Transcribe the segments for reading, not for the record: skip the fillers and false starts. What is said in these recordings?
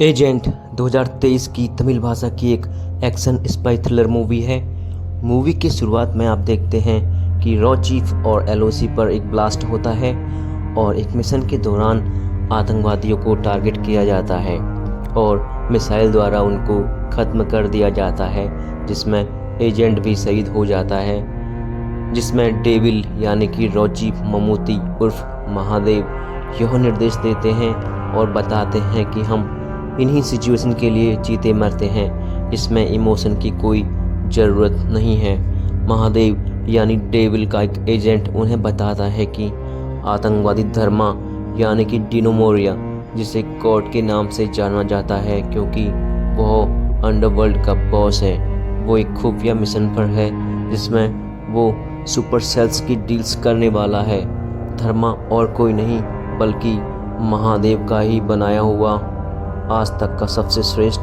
Agent 2023 की तमिल भाषा की एक एक्शन स्पाई थ्रिलर मूवी है। मूवी की शुरुआत में आप देखते हैं कि रॉ चीफ और एलओसी पर एक ब्लास्ट होता है और एक मिशन के दौरान आतंकवादियों को टारगेट किया जाता है और मिसाइल द्वारा उनको ख़त्म कर दिया जाता है, जिसमें एजेंट भी शहीद हो जाता है। जिसमें डेविल यानी कि रॉ चीफ ममूटी उर्फ महादेव यह निर्देश देते हैं और बताते हैं कि हम इन्हीं सिचुएशन के लिए जीते मरते हैं, इसमें इमोशन की कोई ज़रूरत नहीं है। महादेव यानी डेविल का एक एजेंट उन्हें बताता है कि आतंकवादी धर्मा यानी कि डिनोमोरिया, जिसे गॉड के नाम से जाना जाता है क्योंकि वह अंडरवर्ल्ड का बॉस है, वो एक खुफिया मिशन पर है जिसमें वो सुपर सेल्स की डील्स करने वाला है। धर्मा और कोई नहीं बल्कि महादेव का ही बनाया हुआ आज तक का सबसे श्रेष्ठ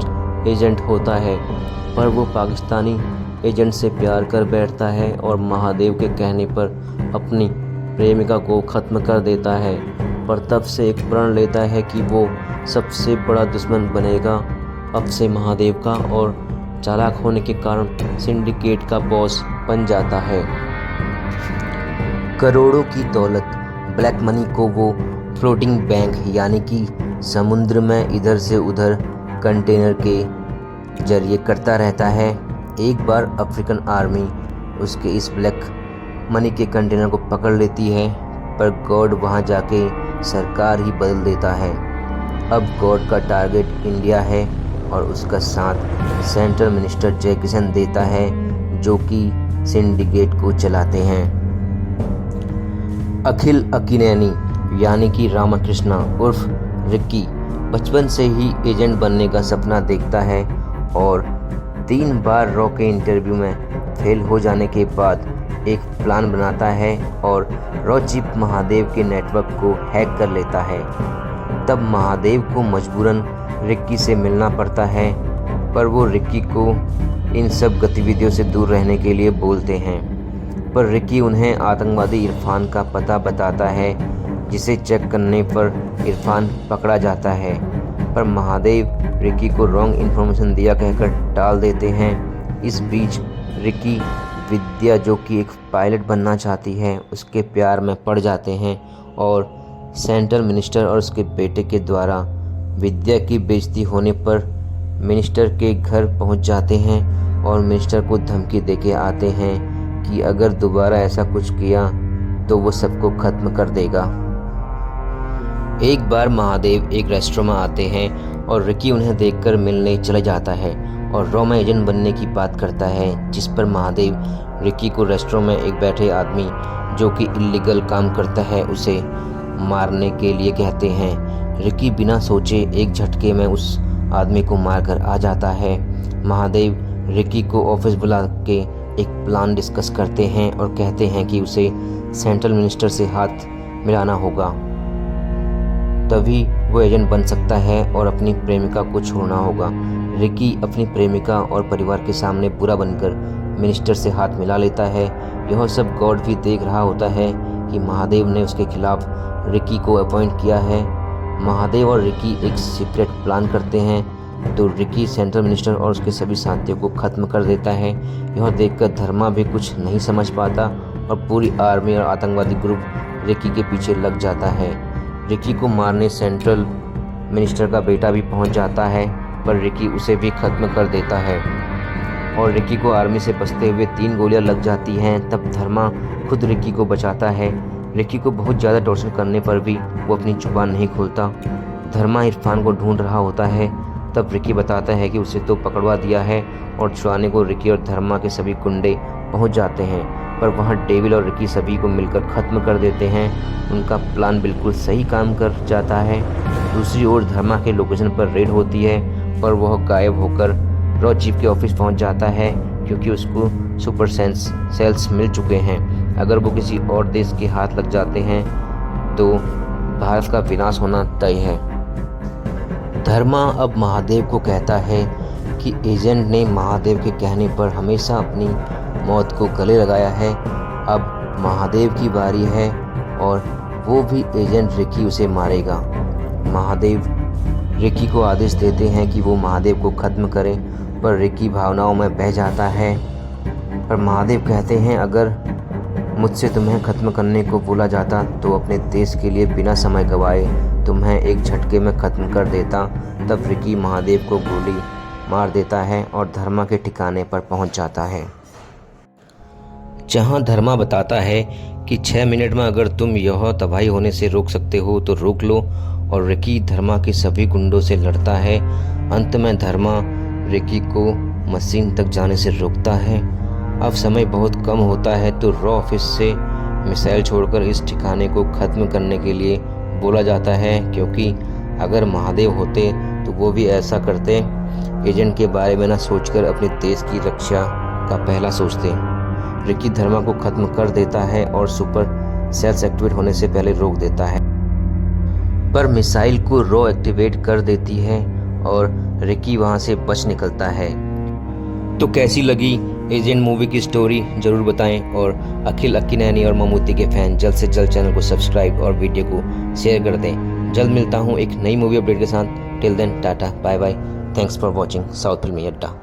एजेंट होता है, पर वो पाकिस्तानी एजेंट से प्यार कर बैठता है और महादेव के कहने पर अपनी प्रेमिका को ख़त्म कर देता है। पर तब से एक प्रण लेता है कि वो सबसे बड़ा दुश्मन बनेगा अब से महादेव का, और चालाक होने के कारण सिंडिकेट का बॉस बन जाता है। करोड़ों की दौलत ब्लैक मनी को वो फ्लोटिंग बैंक यानी कि समुद्र में इधर से उधर कंटेनर के जरिए करता रहता है। एक बार अफ्रीकन आर्मी उसके इस ब्लैक मनी के कंटेनर को पकड़ लेती है, पर गॉड वहां जाके सरकार ही बदल देता है। अब गॉड का टारगेट इंडिया है और उसका साथ सेंट्रल मिनिस्टर जय किशन देता है, जो कि सिंडिकेट को चलाते हैं। अखिल अक्किनेनी यानी कि रामकृष्णा उर्फ रिक्की बचपन से ही एजेंट बनने का सपना देखता है और 3 बार रॉ के इंटरव्यू में फेल हो जाने के बाद एक प्लान बनाता है और रॉ चीफ महादेव के नेटवर्क को हैक कर लेता है। तब महादेव को मजबूरन रिक्की से मिलना पड़ता है, पर वो रिक्की को इन सब गतिविधियों से दूर रहने के लिए बोलते हैं। पर रिक्की उन्हें आतंकवादी इरफान का पता बताता है, जिसे चेक करने पर इरफान पकड़ा जाता है, पर महादेव रिक्की को रॉन्ग इन्फॉर्मेशन दिया कहकर टाल देते हैं। इस बीच रिक्की विद्या, जो कि एक पायलट बनना चाहती है, उसके प्यार में पड़ जाते हैं और सेंट्रल मिनिस्टर और उसके बेटे के द्वारा विद्या की बेइज्जती होने पर मिनिस्टर के घर पहुंच जाते हैं और मिनिस्टर को धमकी देके आते हैं कि अगर दोबारा ऐसा कुछ किया तो वो सबको ख़त्म कर देगा। एक बार महादेव एक रेस्टोरेंट में आते हैं और रिक्की उन्हें देखकर मिलने चले जाता है और रॉ में एजेंट बनने की बात करता है, जिस पर महादेव रिक्की को रेस्टोरेंट में एक बैठे आदमी जो कि इल्लीगल काम करता है उसे मारने के लिए कहते हैं। रिक्की बिना सोचे एक झटके में उस आदमी को मारकर आ जाता है। महादेव रिक्की को ऑफिस बुला के एक प्लान डिस्कस करते हैं और कहते हैं कि उसे सेंट्रल मिनिस्टर से हाथ मिलाना होगा, तभी वो एजेंट बन सकता है और अपनी प्रेमिका को छोड़ना होगा। रिक्की अपनी प्रेमिका और परिवार के सामने बुरा बनकर मिनिस्टर से हाथ मिला लेता है। यह सब गॉड भी देख रहा होता है कि महादेव ने उसके खिलाफ रिक्की को अपॉइंट किया है। महादेव और रिक्की एक सीक्रेट प्लान करते हैं तो रिक्की सेंट्रल मिनिस्टर और उसके सभी साथियों को ख़त्म कर देता है। यह देखकर धर्मा भी कुछ नहीं समझ पाता और पूरी आर्मी और आतंकवादी ग्रुप रिक्की के पीछे लग जाता है। रिक्की को मारने सेंट्रल मिनिस्टर का बेटा भी पहुंच जाता है, पर रिक्की उसे भी ख़त्म कर देता है और रिक्की को आर्मी से बचते हुए 3 गोलियां लग जाती हैं। तब धर्मा खुद रिक्की को बचाता है। रिक्की को बहुत ज़्यादा टॉर्चर करने पर भी वो अपनी जुबान नहीं खोलता। धर्मा इरफान को ढूंढ रहा होता है, तब रिक्की बताता है कि उसे तो पकड़वा दिया है और छुड़ाने को रिक्की और धर्मा के सभी गुंडे पहुँच जाते हैं, पर वहाँ डेविल और रिक्की सभी को मिलकर ख़त्म कर देते हैं। उनका प्लान बिल्कुल सही काम कर जाता है। दूसरी ओर धर्मा के लोकेशन पर रेड होती है, पर वह गायब होकर रॉ चीफ के ऑफिस पहुंच जाता है क्योंकि उसको सुपर सेल्स मिल चुके हैं। अगर वो किसी और देश के हाथ लग जाते हैं तो भारत का विनाश होना तय है। धर्मा अब महादेव को कहता है कि एजेंट ने महादेव के कहने पर हमेशा अपनी मौत को गले लगाया है। अब महादेव की बारी है और वो भी एजेंट रिक्की उसे मारेगा। महादेव रिकी को आदेश देते हैं कि वो महादेव को ख़त्म करें, पर रिकी भावनाओं में बह जाता है। पर महादेव कहते हैं अगर मुझसे तुम्हें ख़त्म करने को बोला जाता तो अपने देश के लिए बिना समय गवाए तुम्हें एक झटके में ख़त्म कर देता। तब रिकी महादेव को गोली मार देता है और धर्मा के ठिकाने पर पहुंच जाता है, जहां धर्मा बताता है कि 6 मिनट में अगर तुम यह तबाही होने से रोक सकते हो तो रोक लो। और रिकी धर्मा के सभी गुंडों से लड़ता है। अंत में धर्मा रिकी को मशीन तक जाने से रोकता है। अब समय बहुत कम होता है तो रॉ ऑफिस से मिसाइल छोड़कर इस ठिकाने को ख़त्म करने के लिए बोला जाता है, क्योंकि अगर महादेव होते तो वो भी ऐसा करते। एजेंट के बारे में न सोचकर अपने देश की रक्षा का पहला सोचते। रिकी धर्मा को ख़त्म कर देता है और सुपर सेल्स एक्टिवेट होने से पहले रोक देता है, पर मिसाइल को रॉ एक्टिवेट कर देती है और रिकी वहां से बच निकलता है। तो कैसी लगी एजेंट मूवी की स्टोरी ज़रूर बताएं, और अखिल अक्किनेनी और ममूटी के फैन जल्द से जल्द चैनल को सब्सक्राइब और वीडियो को शेयर कर दें। जल्द मिलता हूं एक नई मूवी अपडेट के साथ। Till then tata bye bye. Thanks for watching South Filmy अड्डा।